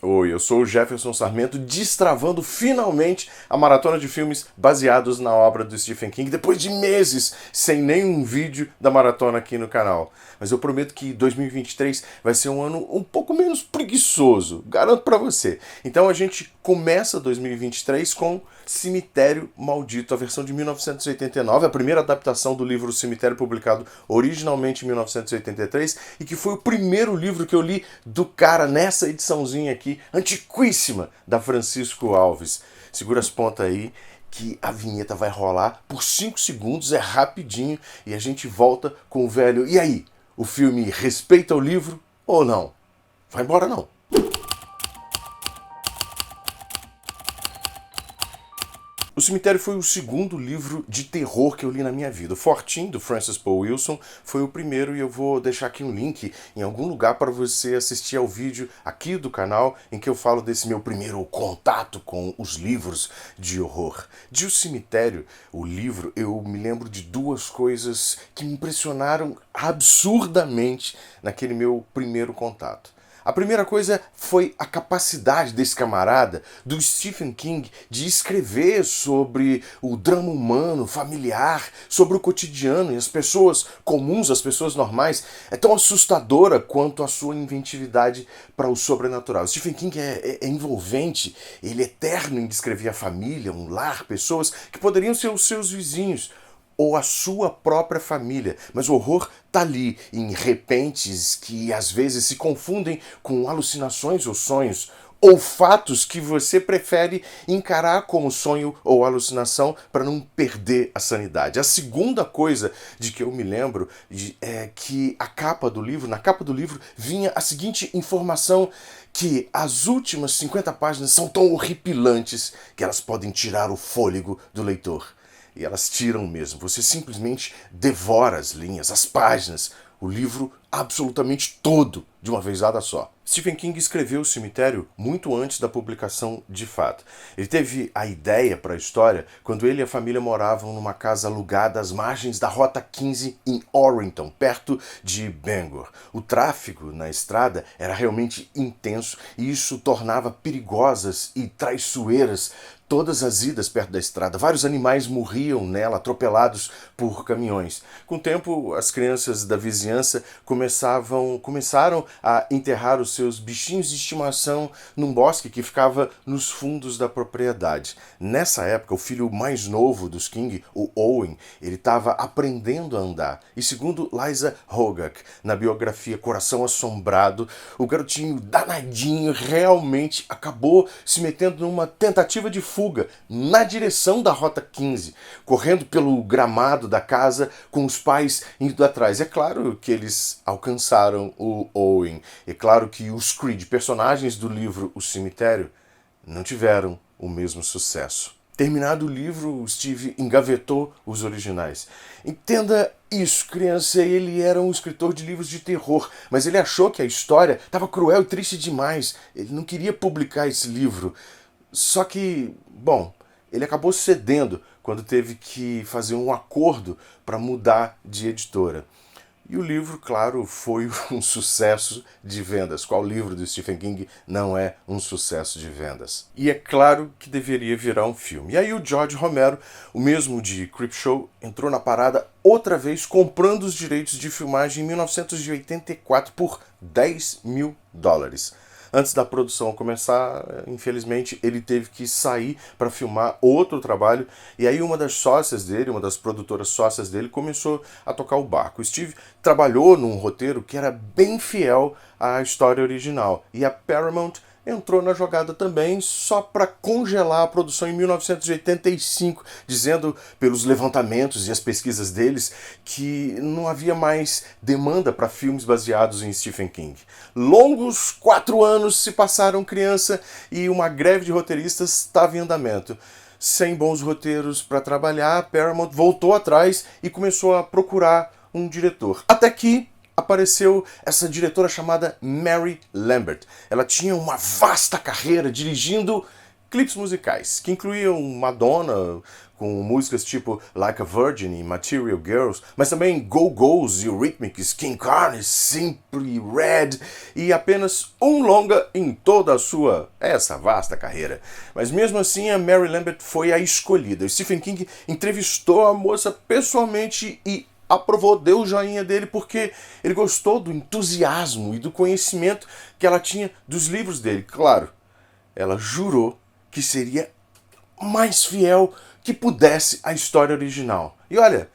Oi, eu sou o Jefferson Sarmento, destravando finalmente a maratona de filmes baseados na obra do Stephen King, depois de meses sem nenhum vídeo da maratona aqui no canal. Mas eu prometo que 2023 vai ser um ano um pouco menos preguiçoso, garanto pra você. Então a gente começa 2023 com Cemitério Maldito, a versão de 1989, a primeira adaptação do livro Cemitério, publicado originalmente em 1983, e que foi o primeiro livro que eu li do cara nessa ediçãozinha aqui, antiquíssima, da Francisco Alves. Segura as pontas aí, que a vinheta vai rolar por 5 segundos, é rapidinho, e a gente volta com o velho. E aí, o filme respeita o livro ou não? Vai embora não. O Cemitério foi o segundo livro de terror que eu li na minha vida. O Fortin, do Francis Paul Wilson, foi o primeiro, e eu vou deixar aqui um link em algum lugar para você assistir ao vídeo aqui do canal em que eu falo desse meu primeiro contato com os livros de horror. De O Cemitério, o livro, eu me lembro de duas coisas que me impressionaram absurdamente naquele meu primeiro contato. A primeira coisa foi a capacidade desse camarada, do Stephen King, de escrever sobre o drama humano, familiar, sobre o cotidiano e as pessoas comuns, as pessoas normais. É tão assustadora quanto a sua inventividade para o sobrenatural. Stephen King é envolvente, ele é eterno em descrever a família, um lar, pessoas que poderiam ser os seus vizinhos ou a sua própria família, mas o horror tá ali em repentes que às vezes se confundem com alucinações ou sonhos, ou fatos que você prefere encarar como sonho ou alucinação para não perder a sanidade. A segunda coisa de que eu me lembro é que na capa do livro vinha a seguinte informação, que as últimas 50 páginas são tão horripilantes que elas podem tirar o fôlego do leitor. E elas tiram mesmo. Você simplesmente devora as linhas, as páginas, o livro absolutamente todo de uma vezada só. Stephen King escreveu O Cemitério muito antes da publicação de fato. Ele teve a ideia para a história quando ele e a família moravam numa casa alugada às margens da Rota 15 em Orrington, perto de Bangor. O tráfego na estrada era realmente intenso e isso tornava perigosas e traiçoeiras todas as idas perto da estrada. Vários animais morriam nela, atropelados por caminhões. Com o tempo, as crianças da vizinhança começaram a enterrar os seus bichinhos de estimação num bosque que ficava nos fundos da propriedade. Nessa época, o filho mais novo dos King, o Owen, ele estava aprendendo a andar. E segundo Liza Hogak, na biografia Coração Assombrado, o garotinho danadinho realmente acabou se metendo numa tentativa de fuga na direção da Rota 15, correndo pelo gramado da casa com os pais indo atrás. É claro que eles alcançaram o Owen. É claro que os Creed, personagens do livro O Cemitério, não tiveram o mesmo sucesso. Terminado o livro, o Steve engavetou os originais. Entenda isso, criança, ele era um escritor de livros de terror, mas ele achou que a história estava cruel e triste demais. Ele não queria publicar esse livro. Só que, bom, ele acabou cedendo quando teve que fazer um acordo para mudar de editora. E o livro, claro, foi um sucesso de vendas. Qual livro do Stephen King não é um sucesso de vendas? E é claro que deveria virar um filme. E aí o George Romero, o mesmo de Creepshow, entrou na parada outra vez, comprando os direitos de filmagem em 1984 por $10 mil. Antes da produção começar, infelizmente, ele teve que sair para filmar outro trabalho. E aí uma das sócias dele, uma das produtoras sócias dele, começou a tocar o barco. O Steve trabalhou num roteiro que era bem fiel à história original. E a Paramount entrou na jogada também só para congelar a produção em 1985, dizendo pelos levantamentos e as pesquisas deles que não havia mais demanda para filmes baseados em Stephen King. Longos 4 anos se passaram, criança, e uma greve de roteiristas estava em andamento. Sem bons roteiros para trabalhar, a Paramount voltou atrás e começou a procurar um diretor. Até que apareceu essa diretora chamada Mary Lambert. Ela tinha uma vasta carreira dirigindo clipes musicais, que incluíam Madonna com músicas tipo Like a Virgin e Material Girls, mas também Go-Go's, Eurythmics, King Carnes, Simply Red e apenas um longa em toda a sua essa vasta carreira. Mas mesmo assim a Mary Lambert foi a escolhida. Stephen King entrevistou a moça pessoalmente e aprovou, deu o joinha dele porque ele gostou do entusiasmo e do conhecimento que ela tinha dos livros dele. Claro, ela jurou que seria mais fiel que pudesse à história original. E olha,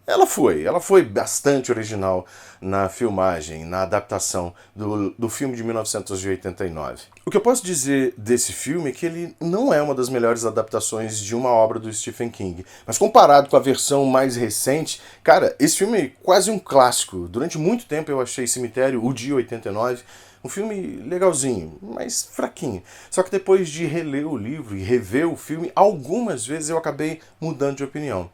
ela foi bastante original na filmagem, na adaptação do filme de 1989. O que eu posso dizer desse filme é que ele não é uma das melhores adaptações de uma obra do Stephen King, mas comparado com a versão mais recente, cara, esse filme é quase um clássico. Durante muito tempo eu achei Cemitério, o de 89, um filme legalzinho, mas fraquinho. Só que depois de reler o livro e rever o filme, algumas vezes eu acabei mudando de opinião.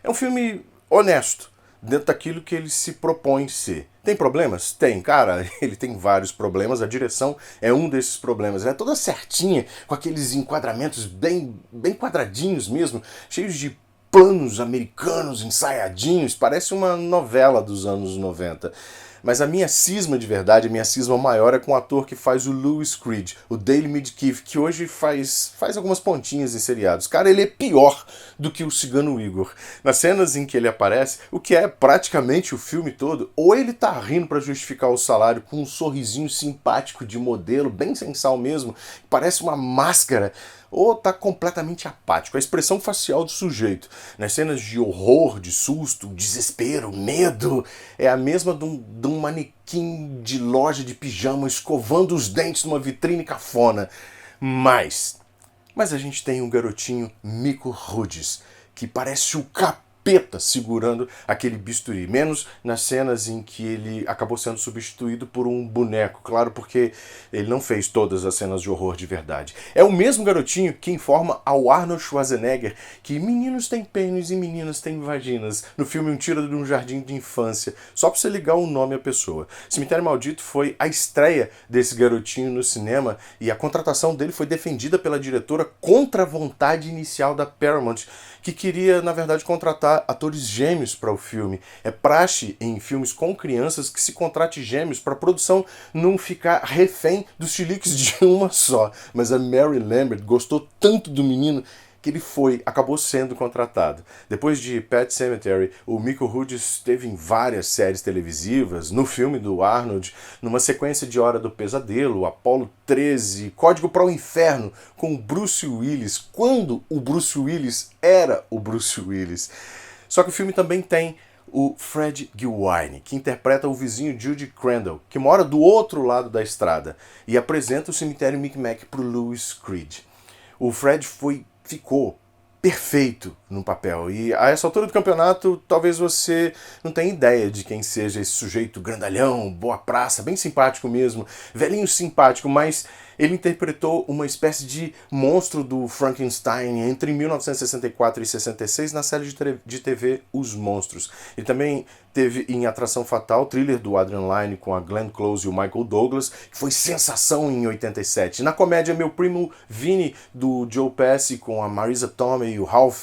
É um filme honesto, dentro daquilo que ele se propõe ser. Tem problemas? Tem, cara, ele tem vários problemas, a direção é um desses problemas. Ela é toda certinha, com aqueles enquadramentos bem quadradinhos mesmo, cheios de planos americanos ensaiadinhos, parece uma novela dos anos 90. Mas a minha cisma de verdade, a minha cisma maior é com o ator que faz o Louis Creed, o Dale Midkiff, que hoje faz algumas pontinhas em seriados. Cara, ele é pior do que o Cigano Igor. Nas cenas em que ele aparece, o que é praticamente o filme todo, ou ele tá rindo para justificar o salário com um sorrisinho simpático de modelo, bem sem sal mesmo, parece uma máscara, ou tá completamente apático. A expressão facial do sujeito, nas cenas de horror, de susto, desespero, medo, é a mesma de um manequim de loja de pijama escovando os dentes numa vitrine cafona. Mas a gente tem um garotinho Miko Rudis, que parece o capeta segurando aquele bisturi, menos nas cenas em que ele acabou sendo substituído por um boneco, claro, porque ele não fez todas as cenas de horror de verdade. É o mesmo garotinho que informa ao Arnold Schwarzenegger que meninos têm pênis e meninas têm vaginas, no filme Um Tiro de um Jardim de Infância, só pra você ligar o nome à pessoa. Cemitério Maldito foi a estreia desse garotinho no cinema e a contratação dele foi defendida pela diretora contra a vontade inicial da Paramount, que queria, na verdade, contratar atores gêmeos para o filme. É praxe em filmes com crianças que se contrate gêmeos para a produção não ficar refém dos chiliques de uma só. Mas a Mary Lambert gostou tanto do menino que ele acabou sendo contratado. Depois de Pet Sematary, o Miko Rudis esteve em várias séries televisivas, no filme do Arnold, numa sequência de Hora do Pesadelo, Apollo 13, Código para o Inferno, com o Bruce Willis, quando o Bruce Willis era o Bruce Willis. Só que o filme também tem o Fred Gilwine, que interpreta o vizinho Judy Crandall, que mora do outro lado da estrada, e apresenta o cemitério Micmac para o Louis Creed. O Fred ficou perfeito no papel. E a essa altura do campeonato, talvez você não tenha ideia de quem seja esse sujeito grandalhão, boa praça, bem simpático mesmo, velhinho simpático, mas ele interpretou uma espécie de monstro do Frankenstein entre 1964 e 66 na série de TV Os Monstros. Ele também teve em Atração Fatal, thriller do Adrian Lyne com a Glenn Close e o Michael Douglas, que foi sensação em 87. Na comédia Meu Primo Vinny, do Joe Pesci com a Marisa Tomei e o Ralph,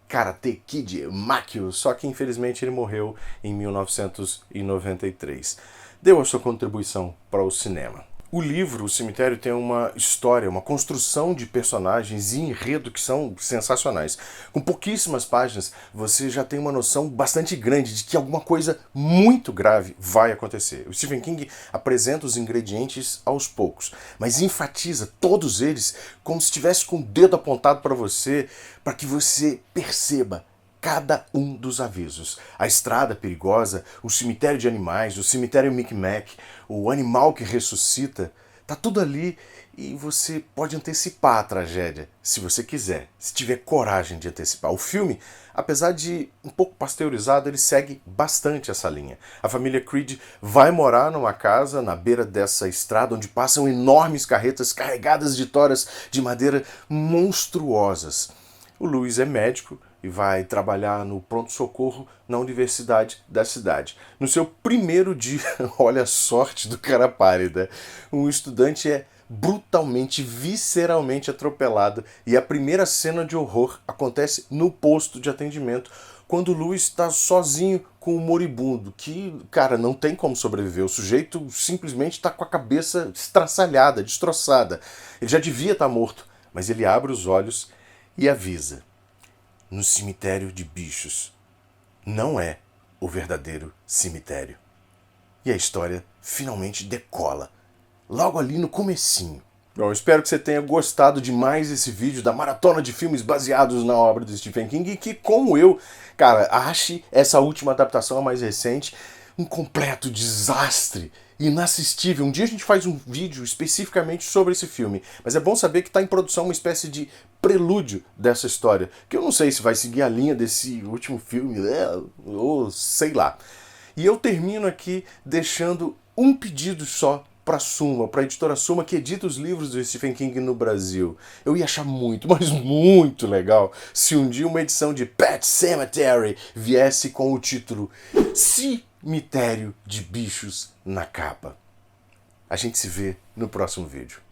Karate Kid, Makio, só que infelizmente ele morreu em 1993. Deu a sua contribuição para o cinema. O livro, O Cemitério, tem uma história, uma construção de personagens e enredo que são sensacionais. Com pouquíssimas páginas, você já tem uma noção bastante grande de que alguma coisa muito grave vai acontecer. O Stephen King apresenta os ingredientes aos poucos, mas enfatiza todos eles como se estivesse com o dedo apontado para você, para que você perceba cada um dos avisos. A estrada perigosa, o cemitério de animais, o cemitério Micmac, o animal que ressuscita, tá tudo ali e você pode antecipar a tragédia, se você quiser, se tiver coragem de antecipar. O filme, apesar de um pouco pasteurizado, ele segue bastante essa linha. A família Creed vai morar numa casa na beira dessa estrada onde passam enormes carretas carregadas de toras de madeira monstruosas. O Louis é médico e vai trabalhar no pronto-socorro na universidade da cidade. No seu primeiro dia, olha a sorte do cara pálida, um estudante é brutalmente, visceralmente atropelado. E a primeira cena de horror acontece no posto de atendimento, quando o Louis está sozinho com o moribundo, que, cara, não tem como sobreviver. O sujeito simplesmente está com a cabeça estraçalhada, destroçada. Ele já devia estar morto, mas ele abre os olhos e avisa: no cemitério de bichos. Não é o verdadeiro cemitério. E a história finalmente decola, logo ali no comecinho. Bom, eu espero que você tenha gostado demais desse vídeo da maratona de filmes baseados na obra do Stephen King e que, como eu, cara, ache essa última adaptação, a mais recente, um completo desastre, inassistível. Um dia a gente faz um vídeo especificamente sobre esse filme, mas é bom saber que está em produção uma espécie de prelúdio dessa história, que eu não sei se vai seguir a linha desse último filme, ou sei lá. E eu termino aqui deixando um pedido só para Suma, para a editora Suma, que edita os livros do Stephen King no Brasil. Eu ia achar muito, mas muito legal se um dia uma edição de Pet Sematary viesse com o título Cemitério de Bichos na capa. A gente se vê no próximo vídeo.